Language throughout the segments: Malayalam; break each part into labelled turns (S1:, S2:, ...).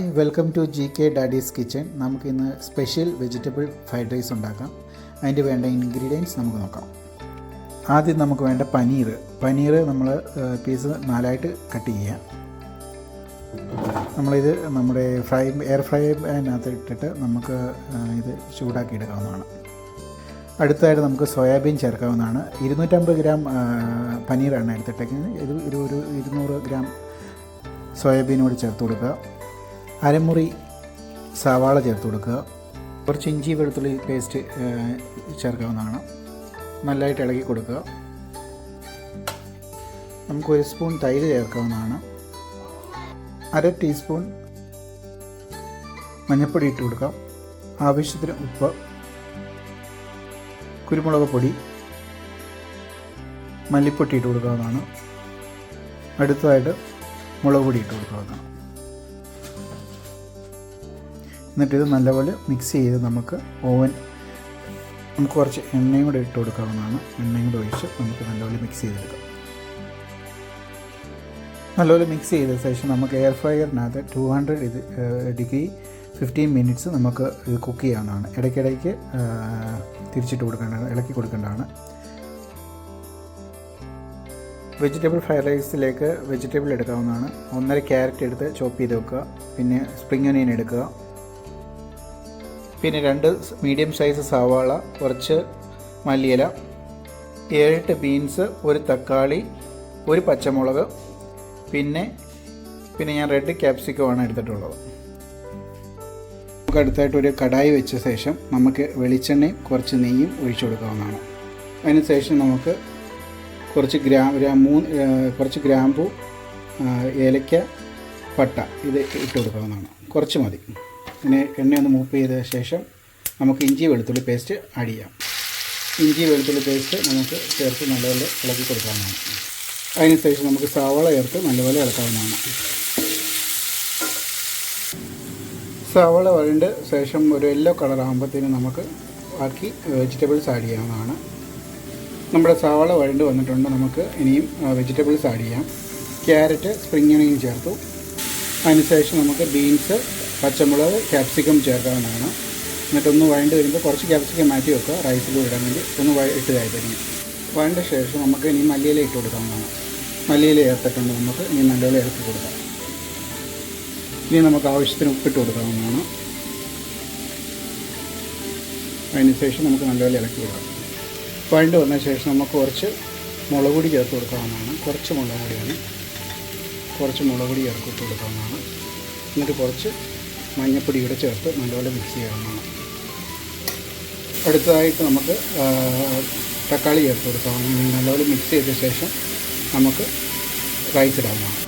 S1: Hi, welcome to GK daddy's kitchen. നമുക്കിന്ന് സ്പെഷ്യൽ വെജിറ്റബിൾ ഫ്രൈഡ് റൈസ് ഉണ്ടാക്കാം. അതിൻ്റെ വേണ്ട ഇൻഗ്രീഡിയൻസ് നമുക്ക് നോക്കാം. ആദ്യം നമുക്ക് വേണ്ട പനീർ നമ്മൾ പീസ് 4ആയിട്ട് കട്ട് ചെയ്യാം. നമ്മളിത് നമ്മുടെ എയർ ഫ്രൈനകത്ത് ഇട്ടിട്ട് നമുക്ക് ഇത് ചൂടാക്കി എടുക്കാവുന്നതാണ്. അടുത്തതായിട്ട് നമുക്ക് സോയാബീൻ ചേർക്കാവുന്നതാണ്. 250 ഗ്രാം പനീറാണ് എടുത്തിട്ടേക്കുന്നത്. ഇത് ഒരു 200 ഗ്രാം സോയാബീനോട് ചേർത്ത് കൊടുക്കുക. അരമുറി സവാള ചേർത്ത് കൊടുക്കുക. കുറച്ച് ഇഞ്ചി വെളുത്തുള്ളി പേസ്റ്റ് ചേർക്കാവുന്നതാണ്. നല്ലതായിട്ട് ഇളക്കി കൊടുക്കുക. നമുക്ക് 1 സ്പൂൺ തൈര് ചേർക്കാവുന്നതാണ്. 1/2 ടീസ്പൂൺ മഞ്ഞൾപ്പൊടി ഇട്ട് കൊടുക്കാം. ആവശ്യത്തിന് ഉപ്പ്, കുരുമുളക് പൊടി, മല്ലിപ്പൊടി ഇട്ട് കൊടുക്കാവുന്നതാണ്. അടുത്തതായിട്ട് മുളക് പൊടി ഇട്ട് കൊടുക്കാവുന്നതാണ്. എന്നിട്ടിത് നല്ലപോലെ മിക്സ് ചെയ്ത് നമുക്ക് കുറച്ച് എണ്ണയും കൂടെ ഇട്ട് കൊടുക്കാവുന്നതാണ്. എണ്ണയും കൂടെ ഒഴിച്ച് നമുക്ക് നല്ലപോലെ മിക്സ് ചെയ്തെടുക്കാം. നല്ലപോലെ മിക്സ് ചെയ്ത ശേഷം നമുക്ക് എയർ ഫ്രയറിനകത്ത് 200 ഡിഗ്രി 15 മിനിറ്റ്സ് നമുക്ക് ഇത് കുക്ക് ചെയ്യാവുന്നതാണ്. ഇടയ്ക്കിടയ്ക്ക് തിരിച്ചിട്ട് കൊടുക്കേണ്ടതാണ്, ഇളക്കി കൊടുക്കേണ്ടതാണ്. വെജിറ്റബിൾ ഫ്രൈഡ് റൈസിലേക്ക് വെജിറ്റബിൾ എടുക്കാവുന്നതാണ്. 1.5 ക്യാരറ്റ് എടുത്ത് ചോപ്പ് ചെയ്ത് വെക്കുക. പിന്നെ സ്പ്രിംഗ് ഒനിയൻ എടുക്കുക. പിന്നെ 2 മീഡിയം സൈസ് സവാള, കുറച്ച് മല്ലിയില, 7-8 ബീൻസ്, 1 തക്കാളി, 1 പച്ചമുളക്, പിന്നെ ഞാൻ റെഡ് ക്യാപ്സിക്കമാണ് എടുത്തിട്ടുള്ളത്. നമുക്ക് അടുത്തായിട്ട് ഒരു കടായി വെച്ച ശേഷം നമുക്ക് വെളിച്ചെണ്ണയും കുറച്ച് നെയ്യും ഒഴിച്ചു കൊടുക്കാവുന്നതാണ്. അതിനുശേഷം നമുക്ക് കുറച്ച് ഗ്രാമ്പു, ഏലക്ക, പട്ട ഇത് ഇട്ട് കൊടുക്കാവുന്നതാണ്. കുറച്ച് മതി. പിന്നെ എണ്ണയൊന്ന് മൂപ്പ് ചെയ്ത ശേഷം നമുക്ക് ഇഞ്ചി വെളുത്തുള്ളി പേസ്റ്റ് ആഡ് ചെയ്യാം. ഇഞ്ചി വെളുത്തുള്ളി പേസ്റ്റ് നമുക്ക് ചേർത്ത് നല്ലപോലെ ഇളക്കി കൊടുക്കാവുന്നതാണ്. അതിനുശേഷം നമുക്ക് സവാള ചേർത്ത് നല്ലപോലെ ഇളക്കാവുന്നതാണ്. സവാള വഴണ്ട ശേഷം ഒരു യെല്ലോ കളർ ആകുമ്പോഴത്തേനും നമുക്ക് ബാക്കി വെജിറ്റബിൾസ് ആഡ് ചെയ്യാവുന്നതാണ്. നമ്മുടെ സവാള വഴണ്ട് വന്നിട്ടുണ്ട്. നമുക്ക് ഇനിയും വെജിറ്റബിൾസ് ആഡ് ചെയ്യാം. ക്യാരറ്റ്, സ്പ്രിംഗ് ഒനിയൻ ചേർത്തു. അതിനുശേഷം നമുക്ക് ബീൻസ്, പച്ചമുളക്, ക്യാപ്സിക്കം ചേർക്കാവുന്നതാണ്. എന്നിട്ടൊന്ന് വഴണ്ട് വരുമ്പോൾ കുറച്ച് ക്യാപ്സിക്കം മാറ്റി വെക്കുക, റൈസിലൂടെ ഇടാൻ വേണ്ടി. ഒന്ന് ഇട്ട് കഴിഞ്ഞു വഴണ്ട ശേഷം നമുക്ക് ഇനി മല്ലിയില ഇട്ട് കൊടുക്കാവുന്നതാണ്. മല്ലിയില ചേർത്തിട്ടുണ്ട്. നമുക്ക് ഇനി നല്ലപോലെ ഇളക്കി കൊടുക്കാം. ഇനി നമുക്ക് ആവശ്യത്തിന് ഉപ്പിട്ട് കൊടുക്കാവുന്നതാണ്. അതിനുശേഷം നമുക്ക് നല്ലപോലെ ഇളക്കി കൊടുക്കാം. വഴണ്ട് വന്ന ശേഷം നമുക്ക് കുറച്ച് മുളക് പൊടി ചേർത്ത് കൊടുക്കാവുന്നതാണ്. കുറച്ച് മുളക് പൊടിയാണ്. കുറച്ച് മുളക് പൊടി ചേർത്ത് കൊടുക്കാവുന്നതാണ്. എന്നിട്ട് കുറച്ച് മഞ്ഞൾപ്പൊടി കൂടെ ചേർത്ത് നല്ലപോലെ മിക്സ് ചെയ്യാവുന്നതാണ്. അടുത്തതായിട്ട് നമുക്ക് തക്കാളി ചേർത്ത് കൊടുക്കാവുന്നതാണ്. നല്ലപോലെ മിക്സ് ചെയ്ത ശേഷം നമുക്ക് റൈസ് ഇടാവുന്നതാണ്.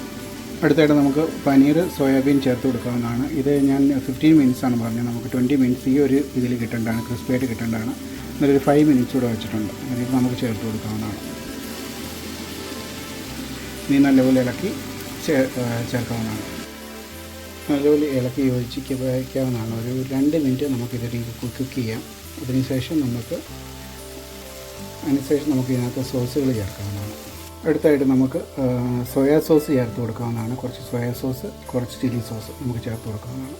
S1: അടുത്തായിട്ട് നമുക്ക് പനീർ, സോയാബീൻ ചേർത്ത് കൊടുക്കാവുന്നതാണ്. ഇത് ഞാൻ 15 മിനിറ്റ്സാണ് പറഞ്ഞത്. നമുക്ക് 20 മിനിറ്റ്സ് ഈ ഒരു ഇതിൽ കിട്ടേണ്ടതാണ്, ക്രിസ്പിയായിട്ട് കിട്ടേണ്ടതാണ്. എന്നൊരു 5 മിനിറ്റ്സ് കൂടെ വെച്ചിട്ടുണ്ട്. അതിൽ നമുക്ക് ചേർത്ത് കൊടുക്കാവുന്നതാണ്. ഇനി നല്ലപോലെ ഇളക്കി ചേർക്കാവുന്നതാണ്. നല്ലപോലെ ഇളക്കി യോജിച്ച് വയ്ക്കാവുന്നതാണ്. ഒരു 2 മിനിറ്റ് നമുക്കിത് കുക്ക് ചെയ്യാം. അതിനുശേഷം നമുക്ക് ഇതിനകത്ത് സോസുകൾ ചേർക്കാവുന്നതാണ്. അടുത്തായിട്ട് നമുക്ക് സോയാ സോസ് ചേർത്ത് കൊടുക്കാവുന്നതാണ്. കുറച്ച് സോയാ സോസ്, കുറച്ച് ചില്ലി സോസ് നമുക്ക് ചേർത്ത് കൊടുക്കാവുന്നതാണ്.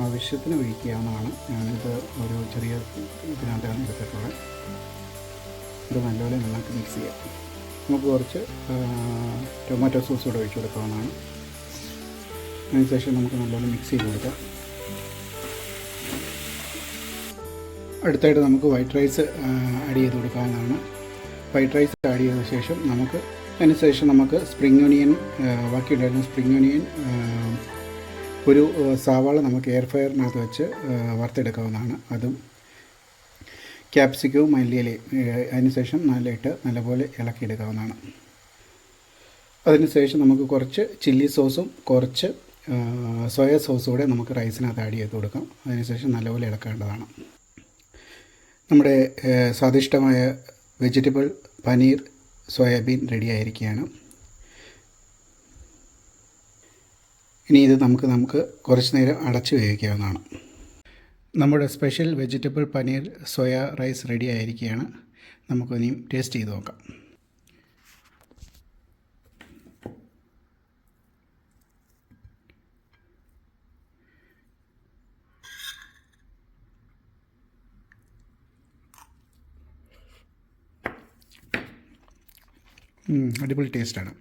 S1: ആവശ്യത്തിന് ഒഴിക്കാവുന്നതാണ്. ഞാനിത് ഒരു ചെറിയ ഇതിനകത്താണ് എടുത്തിട്ടുള്ളത്. ഇത് നല്ലപോലെ നമുക്ക് മിക്സ് ചെയ്യാം. നമുക്ക് കുറച്ച് ടൊമാറ്റോ സോസ് കൂടെ ഒഴിച്ച് കൊടുക്കാവുന്നതാണ്. അതിനുശേഷം നമുക്ക് നല്ലപോലെ മിക്സ് ചെയ്ത് കൊടുക്കാം. അടുത്തായിട്ട് നമുക്ക് വൈറ്റ് റൈസ് ആഡ് ചെയ്ത് കൊടുക്കാവുന്നതാണ്. വൈറ്റ് റൈസ് ആഡ് ചെയ്ത ശേഷം നമുക്ക് സ്പ്രിംഗ് ഒനിയൻ, ബാക്കിയുണ്ടായിരുന്ന സ്പ്രിംഗ് ഒനിയൻ, ഒരു സവാള നമുക്ക് എയർ ഫ്രയറിനകത്ത് വെച്ച് വറുത്തെടുക്കാവുന്നതാണ്. അതും ക്യാപ്സിക്കവും മല്ലിയിലയും അതിനുശേഷം നല്ലപോലെ ഇളക്കിയെടുക്കാവുന്നതാണ്. അതിനുശേഷം നമുക്ക് കുറച്ച് ചില്ലി സോസും കുറച്ച് സോയാ സോസും കൂടെ നമുക്ക് റൈസിനകത്ത് ആഡ് ചെയ്ത് കൊടുക്കാം. അതിനുശേഷം നല്ലപോലെ ഇളക്കേണ്ടതാണ്. നമ്മുടെ സ്വാദിഷ്ടമായ വെജിറ്റബിൾ പനീർ സോയാബീൻ റെഡി ആയിരിക്കുകയാണ്. ഇനി ഇത് നമുക്ക് കുറച്ച് നേരം അടച്ച് വേവിക്കാവുന്നതാണ്. നമ്മുടെ special vegetable paneer soya rice ready ആയിരിക്കുകയാണ്. നമുക്കിനിയും ടേസ്റ്റ് ചെയ്ത് നോക്കാം. അടിപൊളി ടേസ്റ്റാണ്.